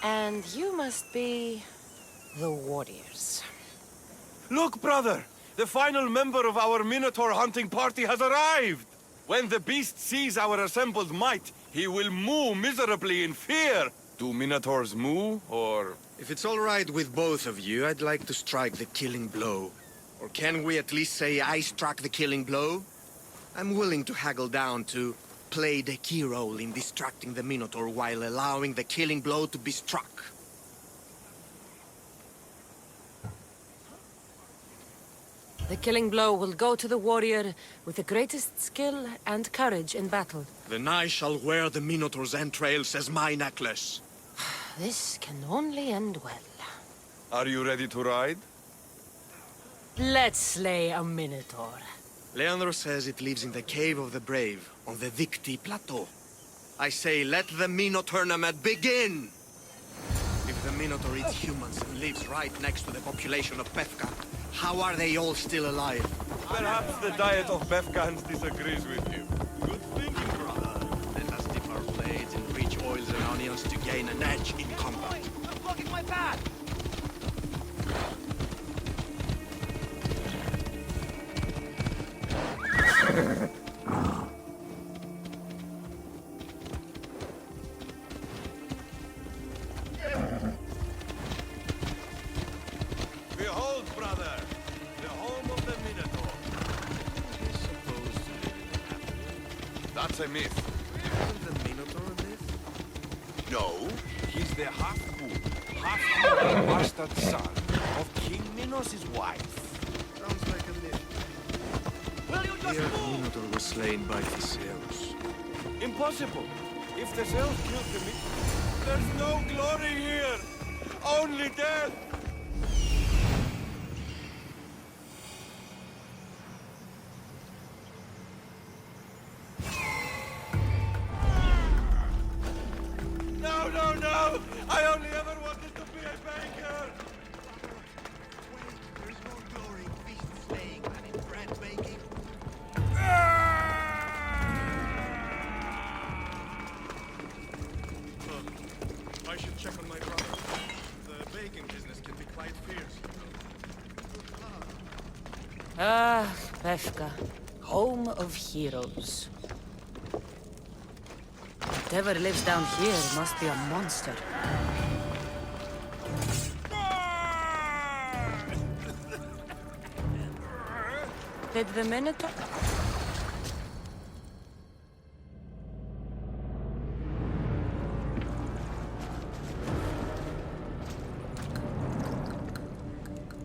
And you must be... the warriors. Look, brother! The final member of our Minotaur hunting party has arrived! When the beast sees our assembled might, he will moo miserably in fear! Do Minotaurs moo, or...? If it's all right with both of you, I'd like to strike the killing blow. Or can we at least say I struck the killing blow? I'm willing to haggle down to play the key role in distracting the Minotaur while allowing the killing blow to be struck. The killing blow will go to the warrior with the greatest skill and courage in battle. Then I shall wear the Minotaur's entrails as my necklace. This can only end well. Are you ready to ride? Let's slay a Minotaur. Leandro says it lives in the Cave of the Brave, on the Victi Plateau. I say, let the Minotaur tournament begin! If the Minotaur eats humans and lives right next to the population of Pefka, how are they all still alive? Perhaps the diet of Befkans disagrees with you. Good thinking, brother. Let us dip our blades in rich oils and onions to gain an edge in combat. I'm blocking my path! Behold, brother, the home of the Minotaur. He's supposed to live in the capital. That's a myth. Isn't the Minotaur a myth? No, he's the half-fool, half-human bastard son of King Minos' wife. Sounds like a myth. Will you just Here, move? Minotaur was slain by Theseus. Impossible. If the Zeus killed the there's no glory here. Only death. No, no, no! I only ever wanted to be a baker! Wait, there's more glory in beast slaying than in bread making. I should check on my brother. The baking business can be quite fierce. Ah, Pefka, home of heroes. Whatever lives down here must be a monster. Did the Minotaur...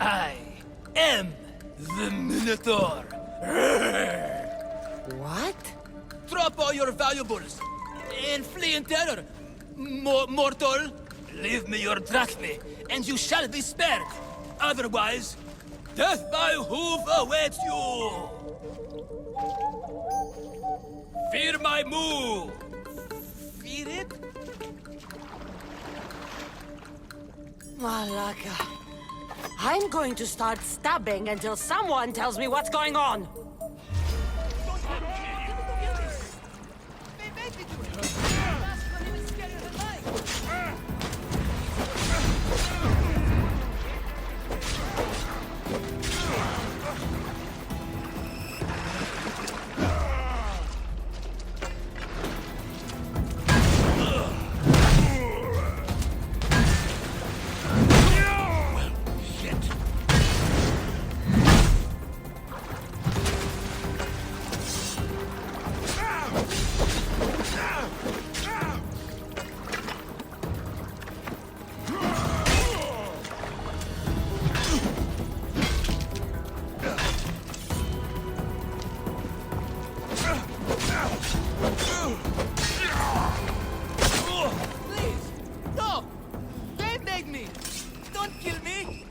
I am the Minotaur! What? Drop all your valuables and flee in terror. Mortal, leave me your drachmae, and you shall be spared. Otherwise, death by hoof awaits you! Fear my move! Fear it? Malaka. I'm going to start stabbing until someone tells me what's going on. Please! No! They made me! Don't kill me!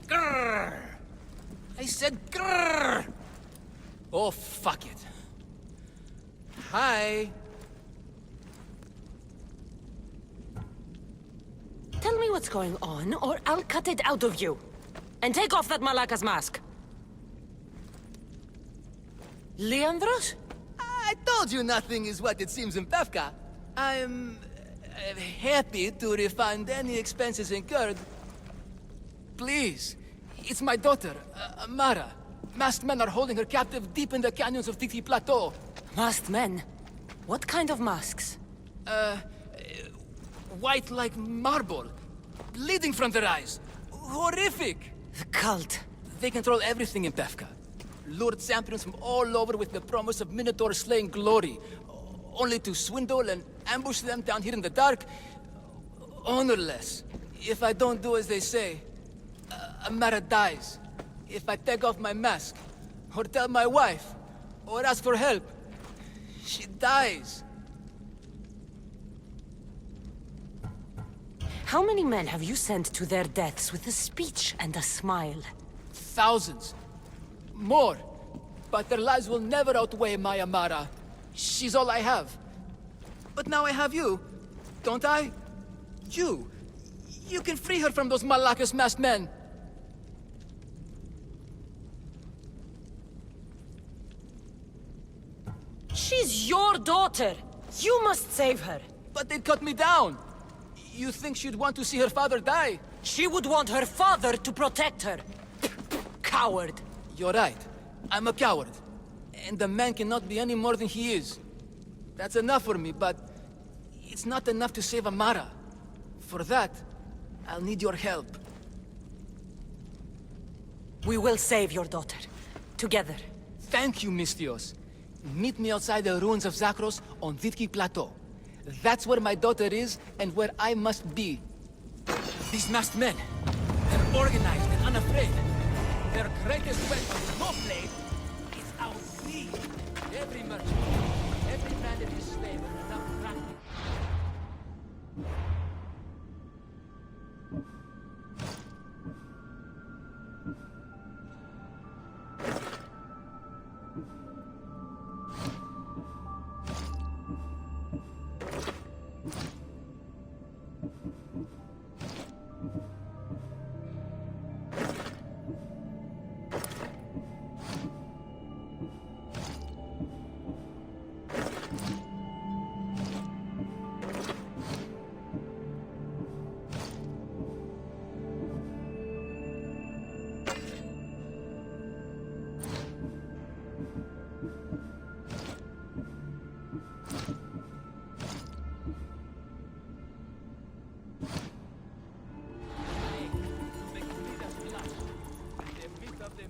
Grrr! I said grrr! Oh, fuck it. Hi. Tell me what's going on, or I'll cut it out of you. And take off that Malaka's mask. Leandros? I told you nothing is what it seems in Pevka. I'm happy to refund any expenses incurred. Please, it's my daughter, Mara. Masked men are holding her captive deep in the canyons of Titi Plateau. Masked men? What kind of masks? White like marble, bleeding from their eyes. Horrific! The cult. They control everything in Pevka. Lured champions from all over with the promise of Minotaur slaying glory, only to swindle and ambush them down here in the dark. Honorless. If I don't do as they say, Amara dies. If I take off my mask, or tell my wife, or ask for help, she dies. How many men have you sent to their deaths with a speech and a smile? Thousands. More. But their lives will never outweigh my Amara. She's all I have. But now I have you, don't I? You. You can free her from those Malakas masked men. She's your daughter! You must save her! But they'd cut me down. You think she'd want to see her father die? She would want her father to protect her! Coward! You're right. I'm a coward. And the man cannot be any more than he is. That's enough for me, but it's not enough to save Amara. For that, I'll need your help. We will save your daughter. Together. Thank you, Mistios. Meet me outside the ruins of Zakros on Vitki Plateau. That's where my daughter is, and where I must be. These masked men, they're organized and unafraid. Their greatest weapon, no blade, is our greed. Every merchant, every man that is slave with enough practice.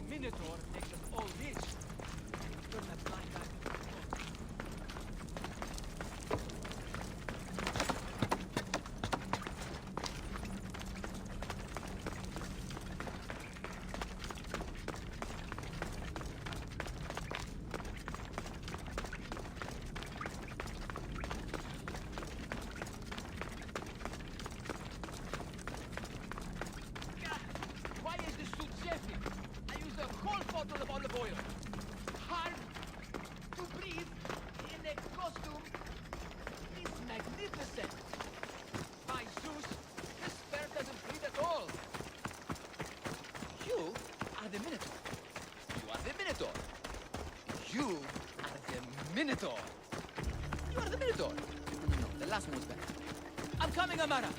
Minotaur makes us all rich. Turn that blind eye to the floor. Why is this suit chafing? I used a whole bottle of olive oil. Hard to breathe in a costume is magnificent. By Zeus, this bear doesn't breathe at all. You are the Minotaur. You are the Minotaur. You are the Minotaur. You are the Minotaur. No, the last one was better. I'm coming, Amara.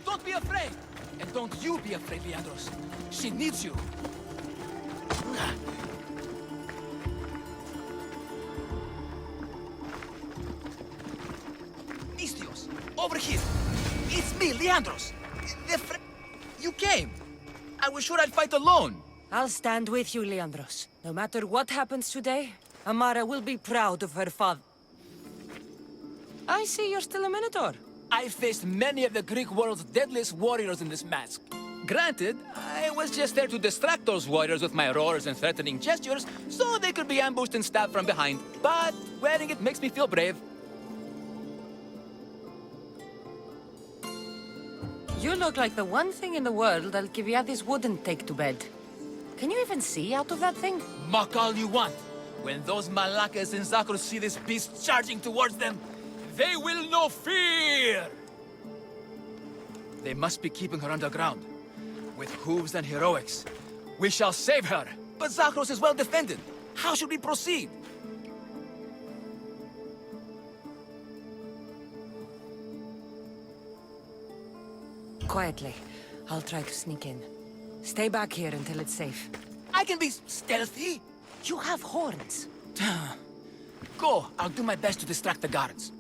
Don't be afraid. And don't you be afraid, Leandros. She needs you. Mistios, over here. It's me, Leandros. You came. I was sure I'd fight alone. I'll stand with you, Leandros. No matter what happens today, Amara will be proud of her father. I see you're still a Minotaur. I faced many of the Greek world's deadliest warriors in this mask. Granted, I was just there to distract those warriors with my roars and threatening gestures, so they could be ambushed and stabbed from behind. But wearing it makes me feel brave. You look like the one thing in the world Alcibiades wouldn't take to bed. Can you even see out of that thing? Mock all you want. When those Malakas and Zakros see this beast charging towards them, they will know fear! They must be keeping her underground. With hooves and heroics. We shall save her! But Zakros is well defended. How should we proceed? quietly. I'll try to sneak in. Stay back here until it's safe. I can be stealthy. You have horns. Go. I'll do my best to distract the guards.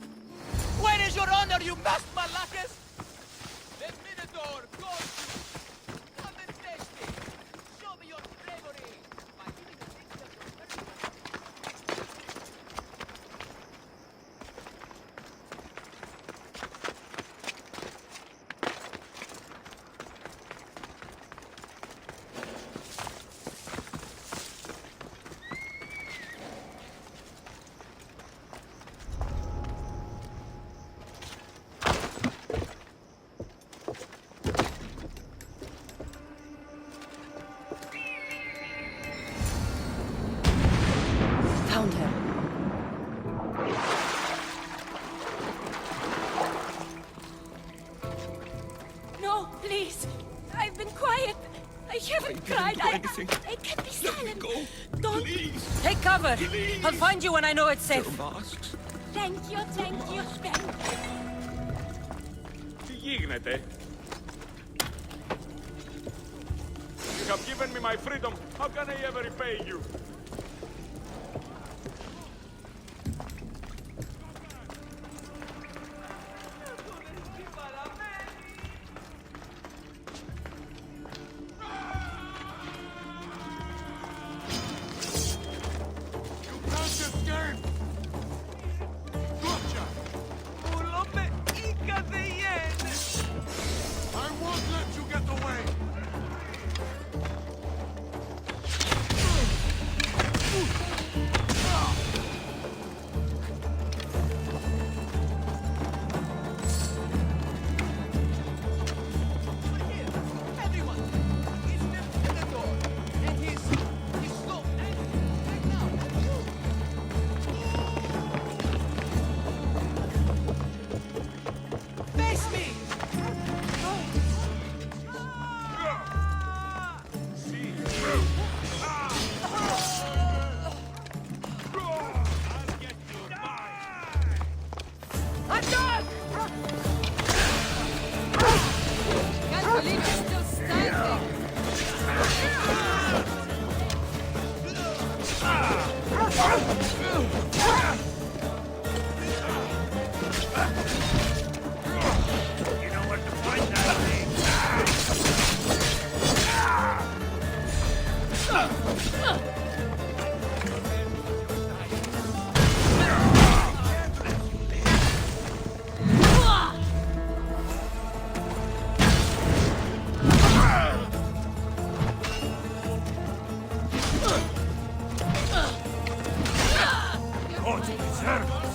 Where is your honor, you masked malakas? The Minotaur calls you. Come and face me. Show me your bravery. By giving a picture of your Found her. No, please. I've been quiet. I haven't cried. I can't be silent. Go. Don't. Please. Take cover. I'll find you when I know it's safe. Masks. Thank you, thank you, thank you. Τι γίνεται? You have given me my freedom. How can I ever repay you? I won't let you get away! Everyone! He's the Minotaur! And he's so angry right now! Face me! I'm done! Can't believe you're still standing. You know where to find that thing. God preserve us.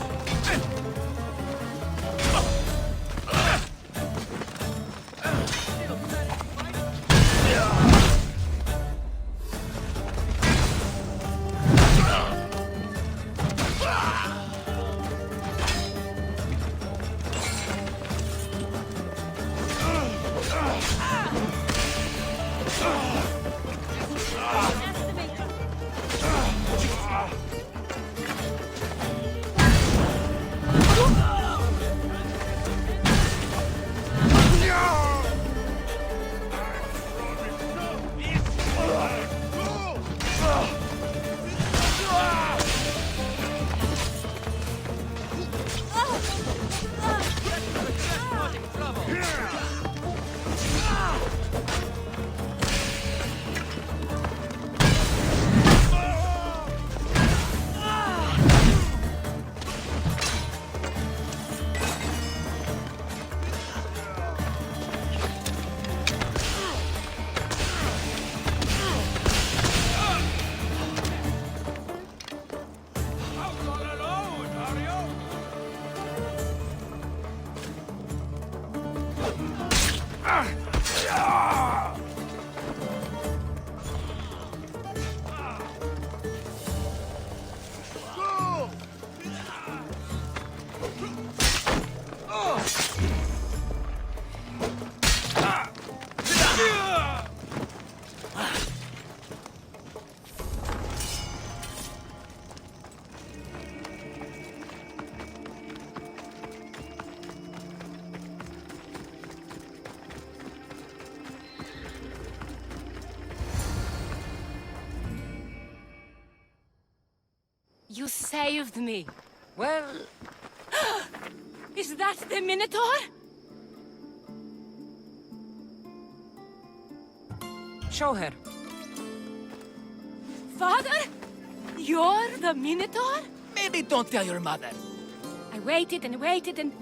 You saved me. Well, Is that the Minotaur? show her. Father? You're the Minotaur? Maybe don't tell your mother. I waited and waited and...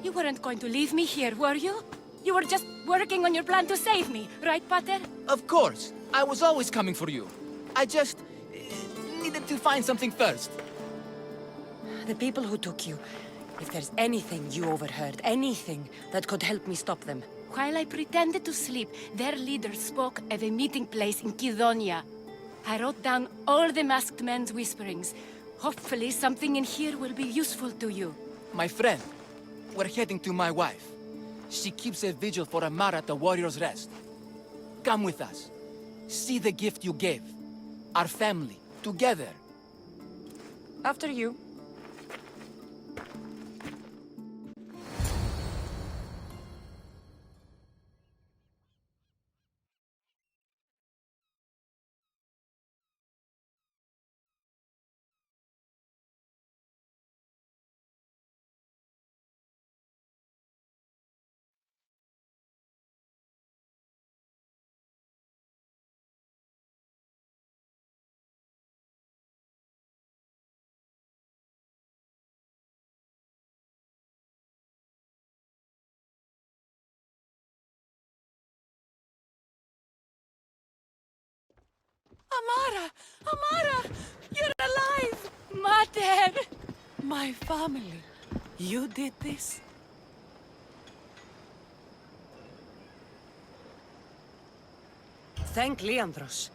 You weren't going to leave me here, were you? You were just working on your plan to save me, right, Pater? Of course. I was always coming for you. I just... needed to find something first. The people who took you, if there's anything you overheard, anything that could help me stop them. While I pretended to sleep, their leader spoke of a meeting place in Kidonia. I wrote down all the masked men's whisperings. Hopefully something in here will be useful to you. My friend, we're heading to my wife. She keeps a vigil for Amara at the Warrior's Rest. Come with us. See the gift you gave. Our family, together. After you. Amara! Amara! You're alive! Mater! My family. You did this? Thank Leandros.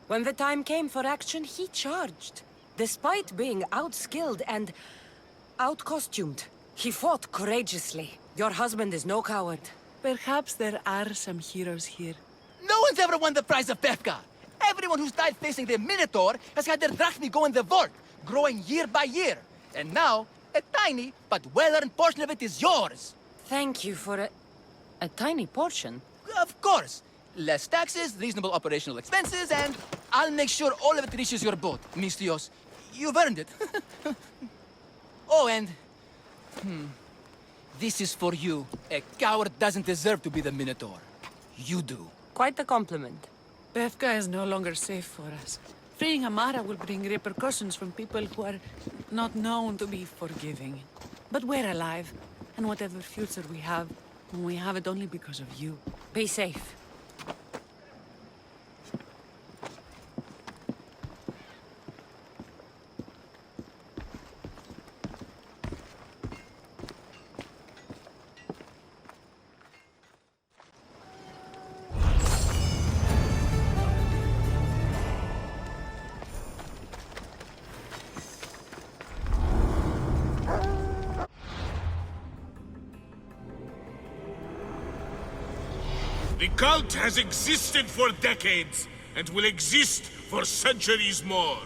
When the time came for action, he charged. Despite being outskilled and out-costumed, he fought courageously. Your husband is no coward. Perhaps there are some heroes here. No one's ever won the prize of Befka. Everyone who's died facing the Minotaur has had their drachmi go in the vault, growing year by year. And now, a tiny but well-earned portion of it is yours. Thank you for a tiny portion. Of course. Less taxes, reasonable operational expenses, and I'll make sure all of it reaches your boat, Mistios. You've earned it. Oh, and... This is for you. A coward doesn't deserve to be the Minotaur. You do. Quite a compliment. Befka is no longer safe for us. Freeing Amara will bring repercussions from people who are not known to be forgiving. But we're alive, and whatever future we have it only because of you. Be safe. The cult has existed for decades, and will exist for centuries more.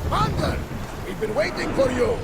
Commander! We've been waiting for you!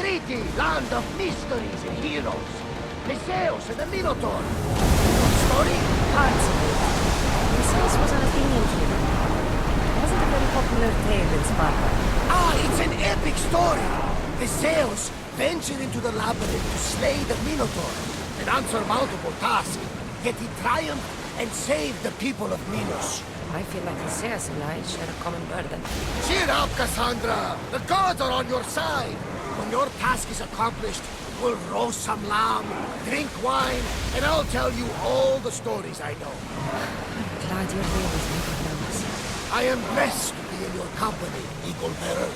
treaty, land of mysteries and heroes. Theseus and the Minotaur. Good story? Parts of it. Theseus was an Athenian hero. It wasn't a very popular tale in Sparta. Ah, it's an epic story. Theseus ventured into the labyrinth to slay the Minotaur, an unsurmountable task. Yet he triumphed and saved the people of Minos. I feel like Theseus and I share a common burden. Cheer up, Cassandra! The gods are on your side! When your task is accomplished, we'll roast some lamb, drink wine, and I'll tell you all the stories I know. I'm glad you're here with me, Barnabas. I am blessed to be in your company, Eagle Bearer.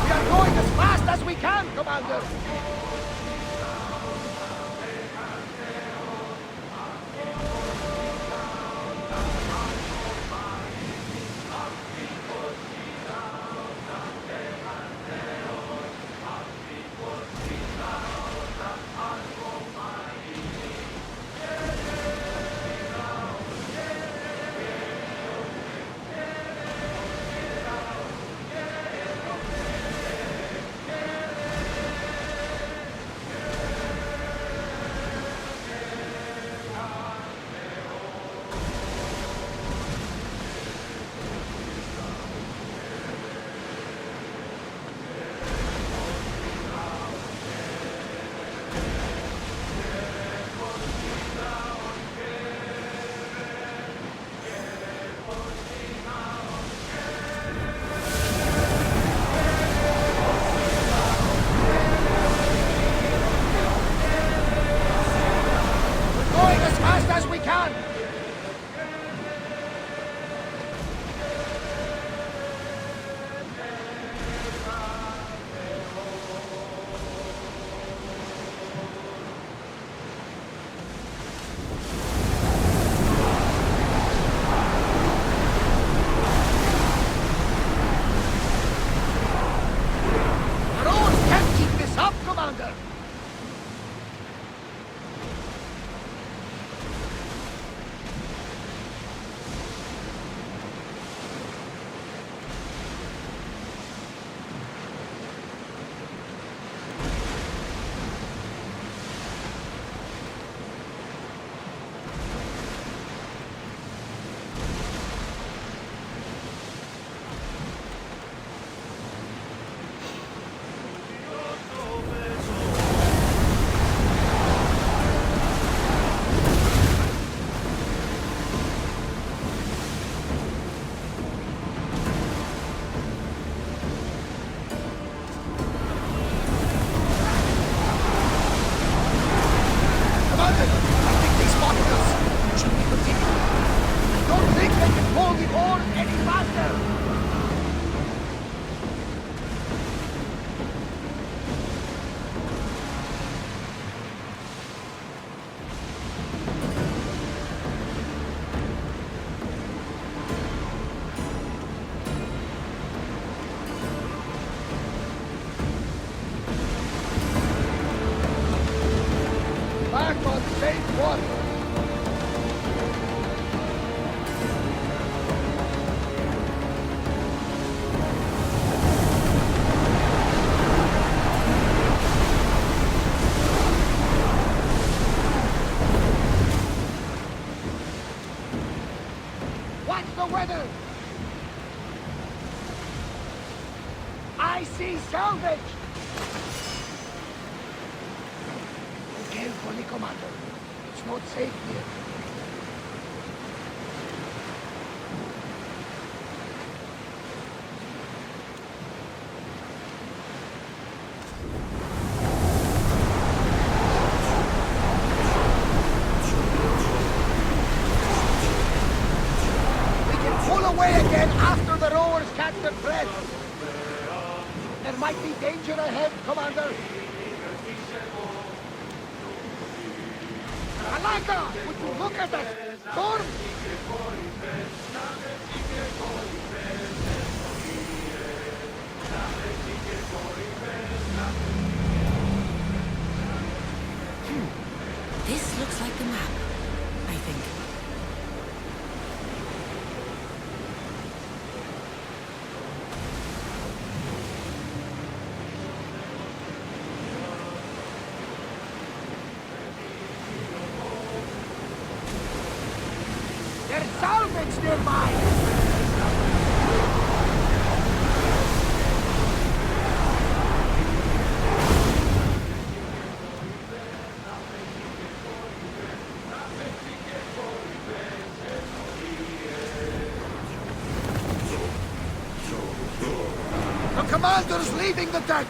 We are going as fast as we can, Commander! Going as fast as we can! Our oars can't keep this up, Commander! Commander, I think they spotted us. Should we continue? I don't think they can pull the oars any faster. Back on safe water. What's the weather? I see salvage! Be careful, Commander. It's not safe here. We can pull away again after the rowers catch their breath. There might be danger ahead, Commander. Alaka, would you look at that storm? village nearby! The commander's leaving the tent!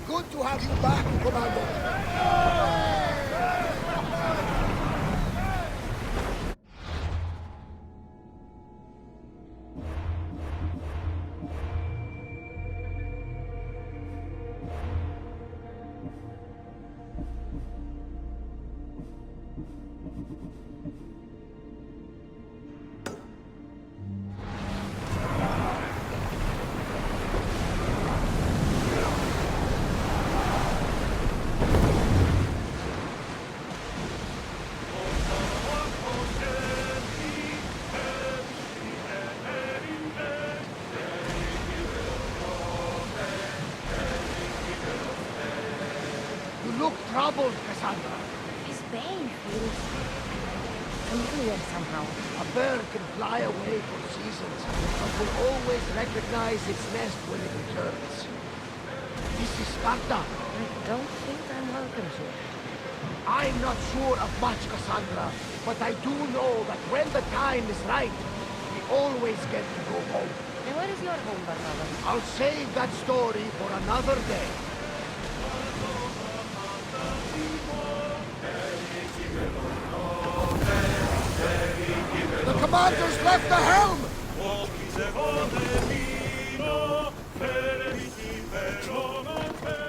Good to have you back, Commander. You look troubled, Cassandra. His bane feels familiar somehow. A bird can fly away for seasons, but will always recognize its nest when it returns. This is Sparta. I don't think I'm welcome here. I'm not sure of much, Cassandra, but I do know that when the time is right, we always get to go home. And where is your home, Barnaba? I'll save that story for another day. The commander's left the helm! Vero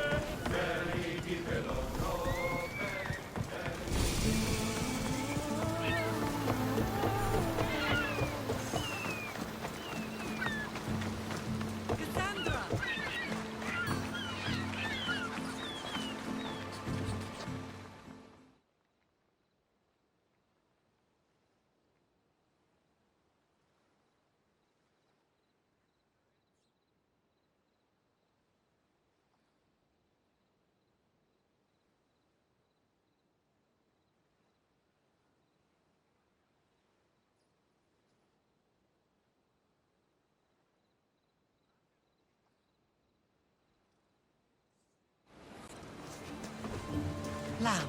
Lamb,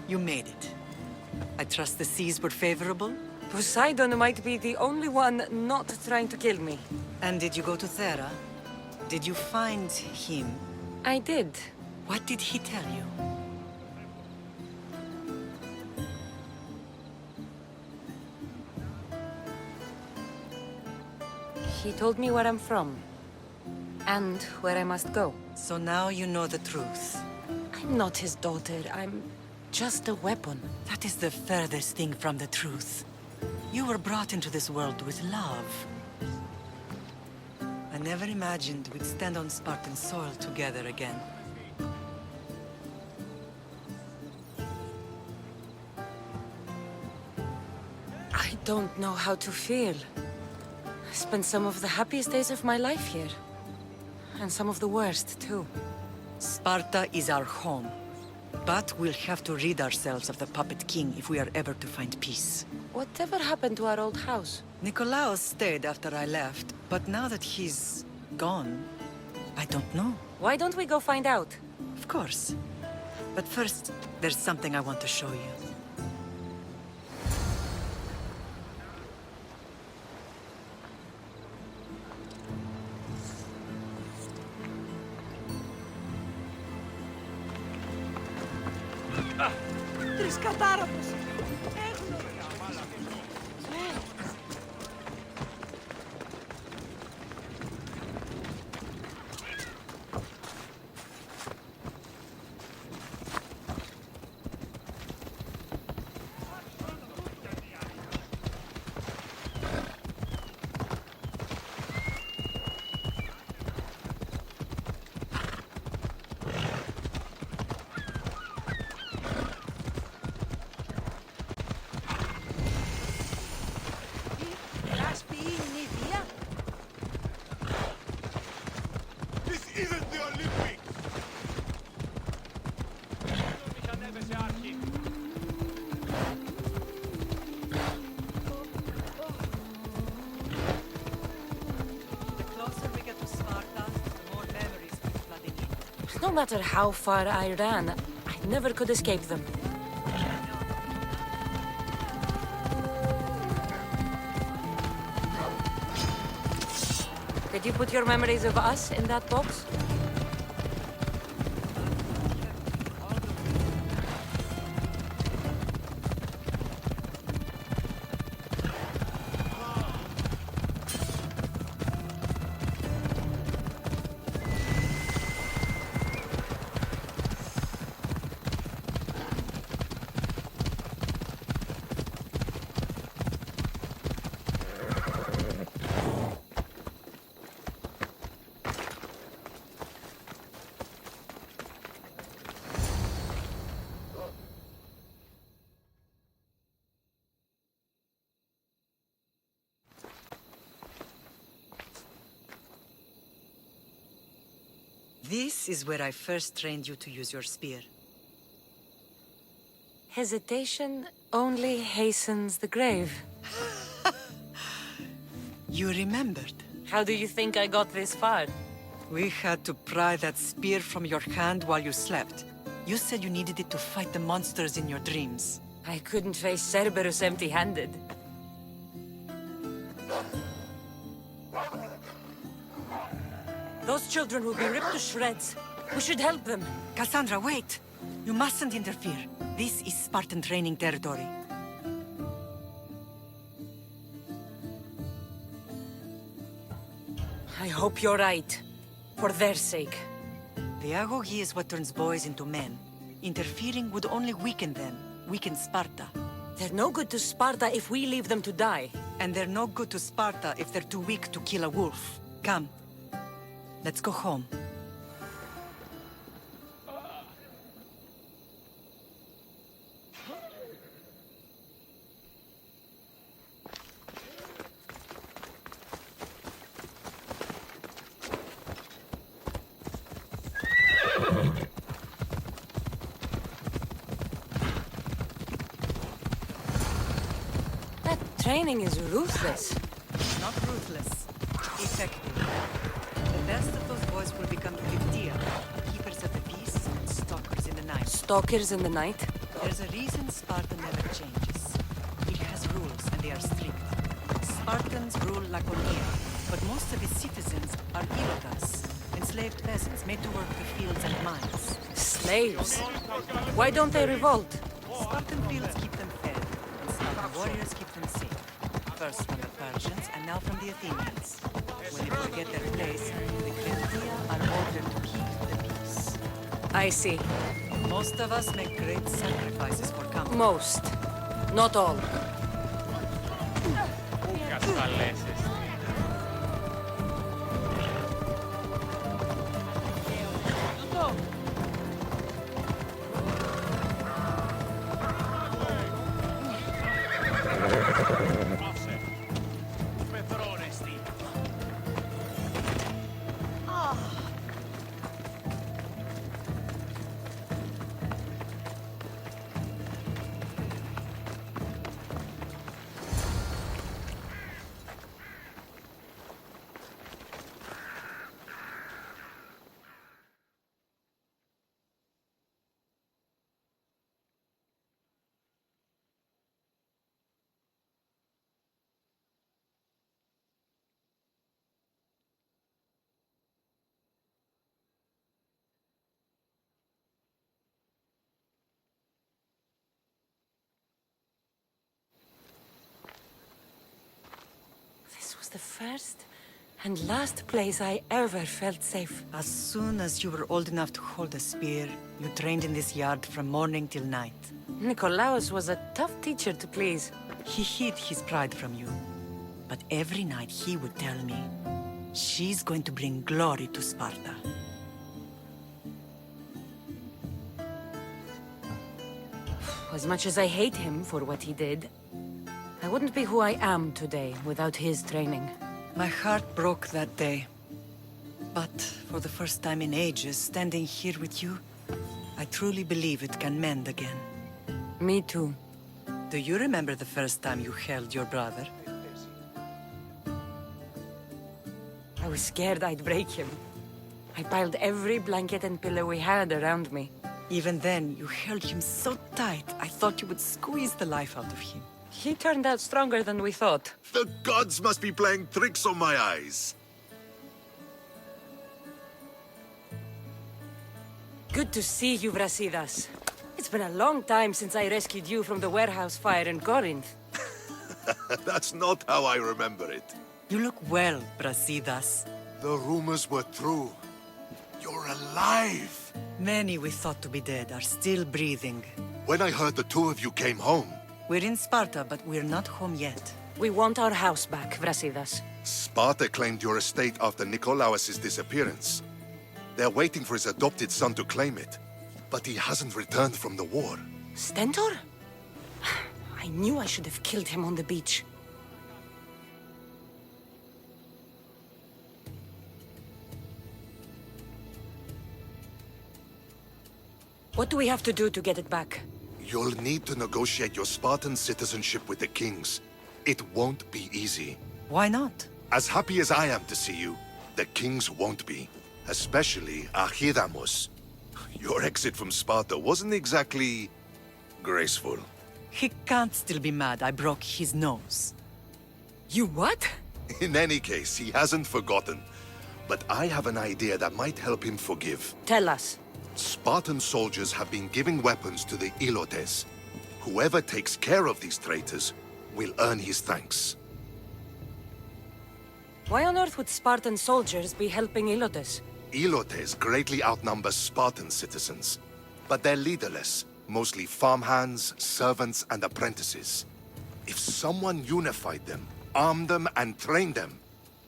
you made it. I trust the seas were favorable? Poseidon might be the only one not trying to kill me. And did you go to Thera? Did you find him? I did. What did he tell you? He told me where I'm from. And where I must go. So now you know the truth. I'm not his daughter. I'm just a weapon. That is the furthest thing from the truth. You were brought into this world with love. I never imagined we'd stand on Spartan soil together again. I don't know how to feel. I spent some of the happiest days of my life here. And some of the worst, too. Sparta is our home. But we'll have to rid ourselves of the Puppet King if we are ever to find peace. Whatever happened to our old house? Nikolaos stayed after I left, but now that he's gone, I don't know. Why don't we go find out? Of course. But first, there's something I want to show you. This isn't the Olympics! The closer we get to Sparta, the more memories keep flooding in. No matter how far I ran, I never could escape them. Did you put your memories of us in that box? This is where I first trained you to use your spear. Hesitation only hastens the grave. You remembered. How do you think I got this far? We had to pry that spear from your hand while you slept. You said you needed it to fight the monsters in your dreams. I couldn't face Cerberus empty-handed. Those children will be ripped to shreds. We should help them. Cassandra, wait! You mustn't interfere. This is Spartan training territory. I hope you're right. For their sake. The agogi is what turns boys into men. Interfering would only weaken them. Weaken Sparta. They're no good to Sparta if we leave them to die. And they're no good to Sparta if they're too weak to kill a wolf. Come. Let's go home. That training is ruthless. Not ruthless. Effective. The best of those boys will become Victia, keepers of the peace and stalkers in the night. Stalkers in the night? There's a reason Sparta never changes. It has rules, and they are strict. Spartans rule Laconia, but most of its citizens are Ilotas, enslaved peasants made to work the fields and mines. Slaves? Why don't they revolt? Spartan fields keep them fed, and Spartan warriors keep them safe. First from the Persians, and now from the Athenians. When they forget their place, the Cretia are ordered to keep the peace. I see. Most of us make great sacrifices for comfort. Most. Not all. This was the first and last place I ever felt safe. As soon as you were old enough to hold a spear, you trained in this yard from morning till night. Nikolaos was a tough teacher to please. He hid his pride from you. But every night he would tell me, she's going to bring glory to Sparta. As much as I hate him for what he did, I wouldn't be who I am today without his training. My heart broke that day. But for the first time in ages, standing here with you, I truly believe it can mend again. Me too. Do you remember the first time you held your brother? I was scared I'd break him. I piled every blanket and pillow we had around me. Even then, you held him so tight, I thought you would squeeze the life out of him. He turned out stronger than we thought. The gods must be playing tricks on my eyes. Good to see you, Brasidas. It's been a long time since I rescued you from the warehouse fire in Corinth. That's not how I remember it. You look well, Brasidas. The rumors were true. You're alive! Many we thought to be dead are still breathing. When I heard the two of you came home, We're in Sparta, but we're not home yet. We want our house back, Brasidas. Sparta claimed your estate after Nikolaos' disappearance. They're waiting for his adopted son to claim it. But he hasn't returned from the war. Stentor? I knew I should have killed him on the beach. What do we have to do to get it back? You'll need to negotiate your Spartan citizenship with the kings. It won't be easy. Why not? As happy as I am to see you, the kings won't be. Especially Archidamos. Your exit from Sparta wasn't exactly graceful. He can't still be mad I broke his nose. You what? In any case, he hasn't forgotten. But I have an idea that might help him forgive. Tell us. Spartan soldiers have been giving weapons to the Ilotes. Whoever takes care of these traitors will earn his thanks. Why on earth would Spartan soldiers be helping Ilotes? Ilotes greatly outnumber Spartan citizens, but they're leaderless, mostly farmhands, servants, and apprentices. If someone unified them, armed them, and trained them,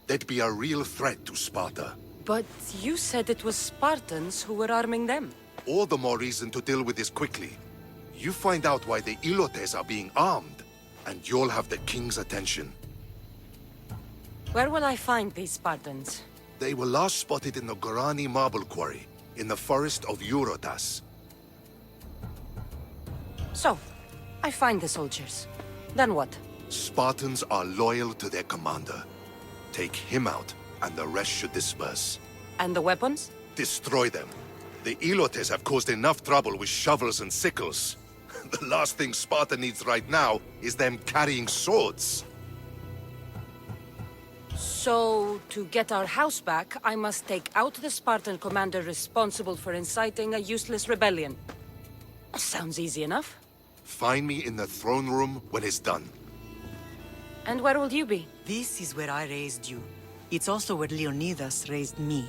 they'd be a real threat to Sparta. But you said it was Spartans who were arming them. All the more reason to deal with this quickly. You find out why the Ilotes are being armed, and you'll have the king's attention. Where will I find these Spartans? They were last spotted in the Gorani marble quarry, in the forest of Eurotas. So, I find the soldiers. Then what? Spartans are loyal to their commander. Take him out, and the rest should disperse. And the weapons? Destroy them. The Elotes have caused enough trouble with shovels and sickles. The last thing Sparta needs right now is them carrying swords. So, to get our house back, I must take out the Spartan commander responsible for inciting a useless rebellion. Sounds easy enough. Find me in the throne room when it's done. And where will you be? This is where I raised you. It's also where Leonidas raised me.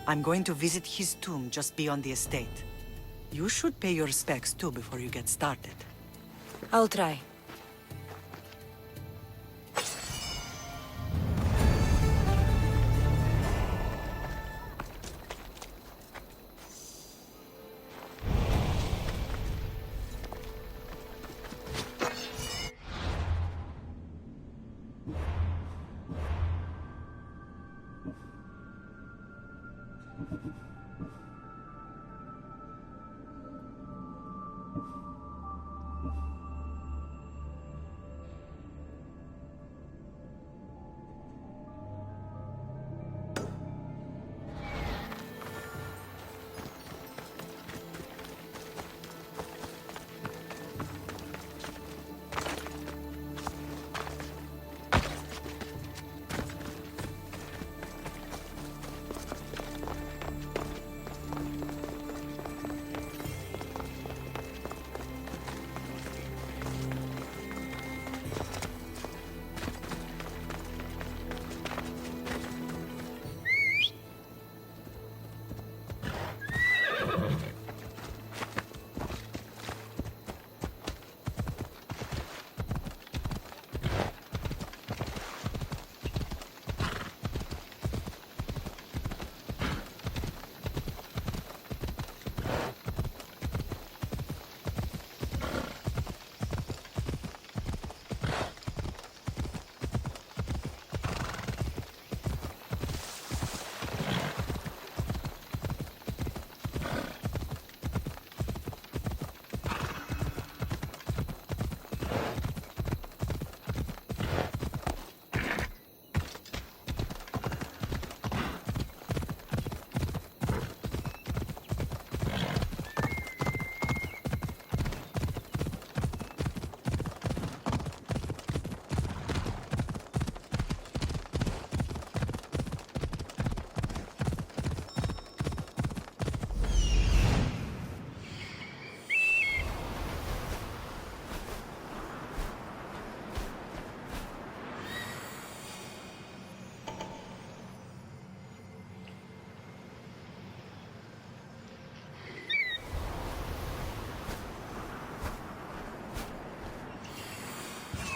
I'm going to visit his tomb just beyond the estate. You should pay your respects too before you get started. I'll try.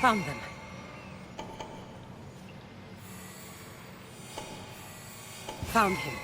Found them. Found him.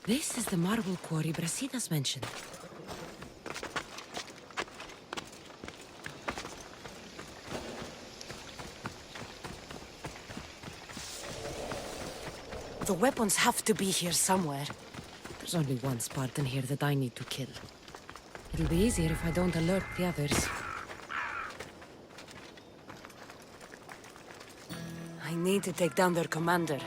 This is the marble quarry Brasidas mentioned. The weapons have to be here somewhere. There's only one Spartan here that I need to kill. It'll be easier if I don't alert the others. I need to take down their commander.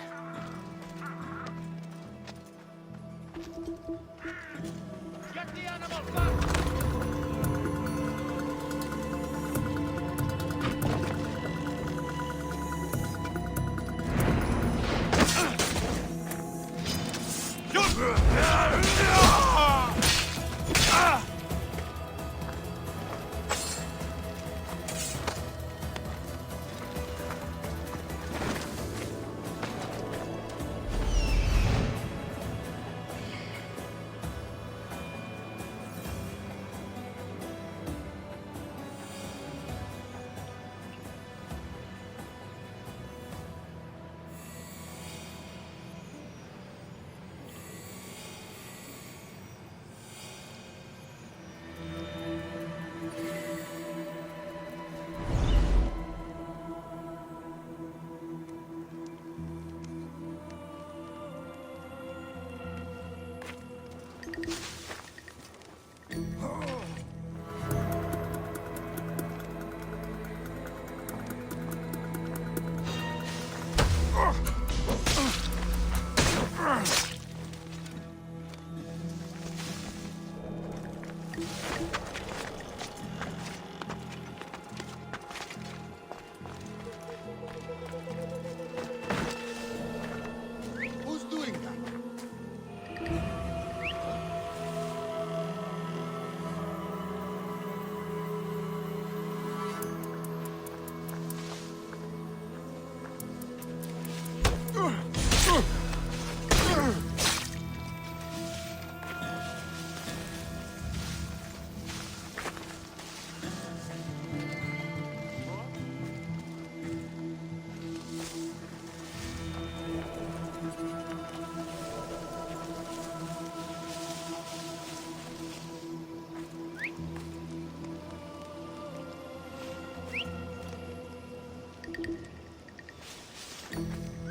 Who's doing that?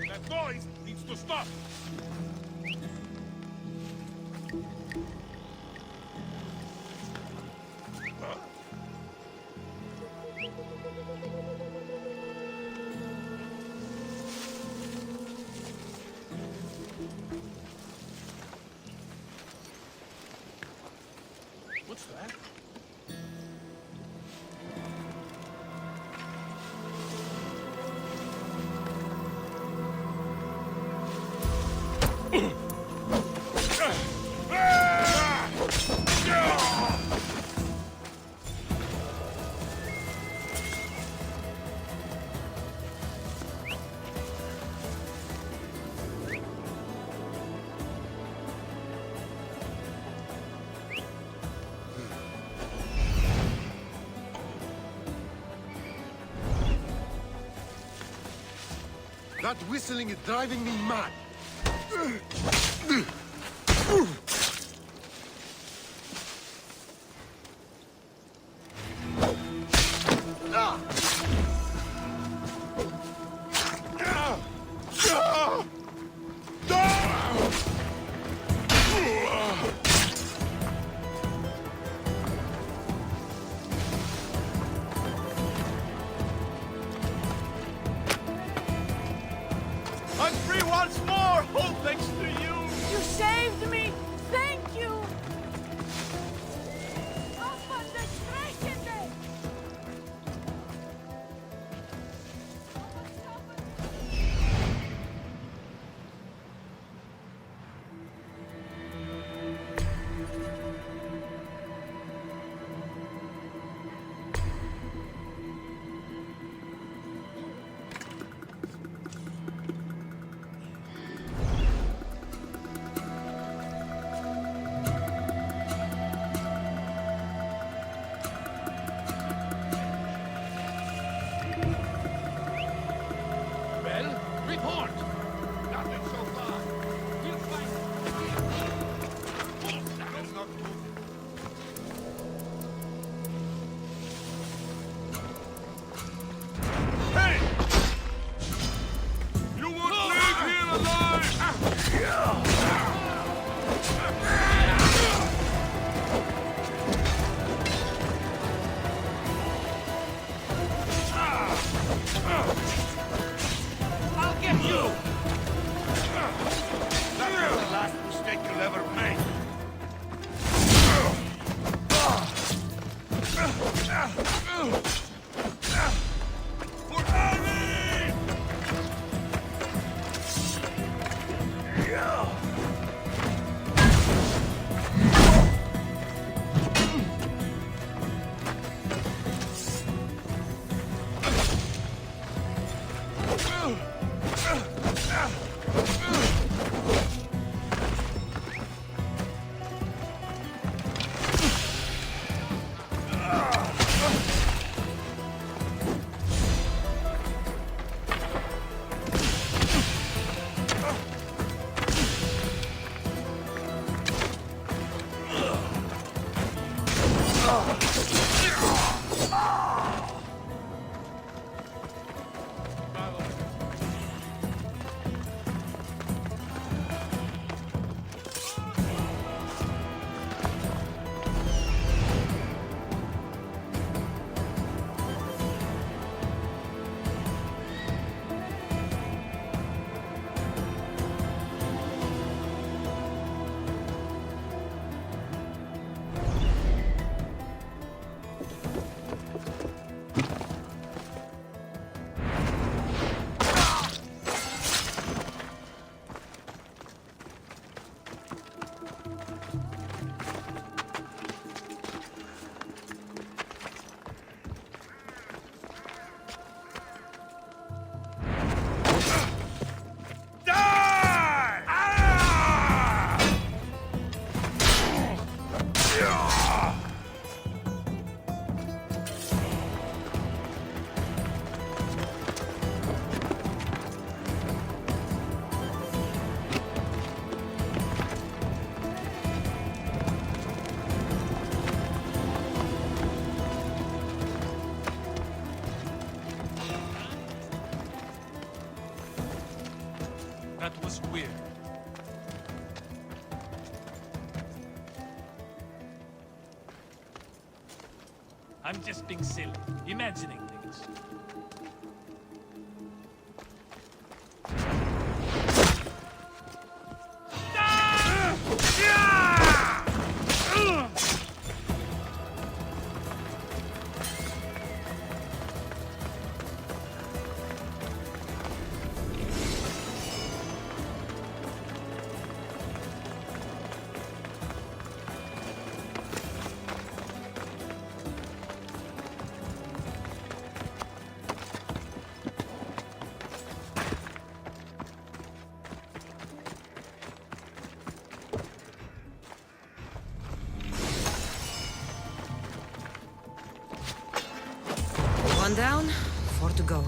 That noise needs to stop! What's that? That whistling is driving me mad. I'm free once more, all thanks to you! You saved me! Thank you! Well, report! Nothing so far. We'll find... That is not good. Hey! You won't leave here alive! I'll get you! That was the last mistake you'll ever make. For Harry! That was weird. I'm just being silly, imagining things. One down, 4 to go.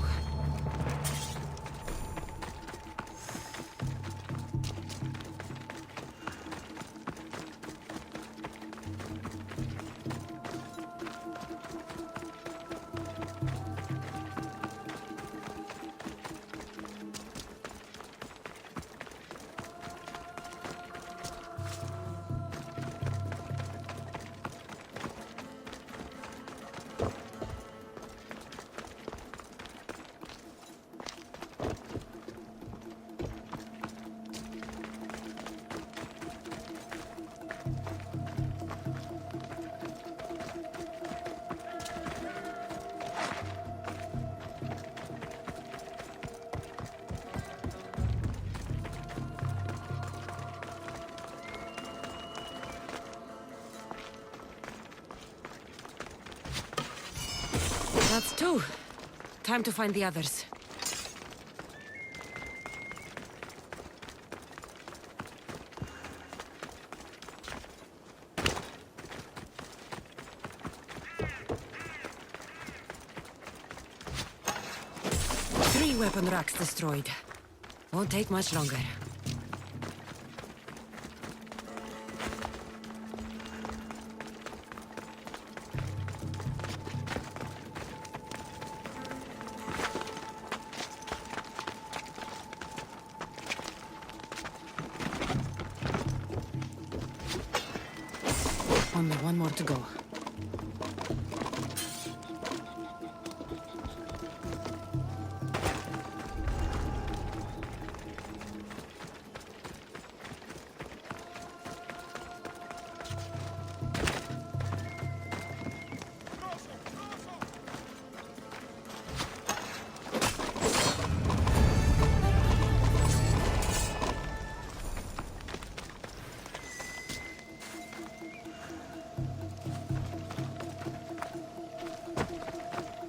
That's 2. Time to find the others. Three weapon racks destroyed. Won't take much longer. Only one more to go.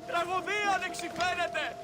Τραγωδία δεξιφαίνεται!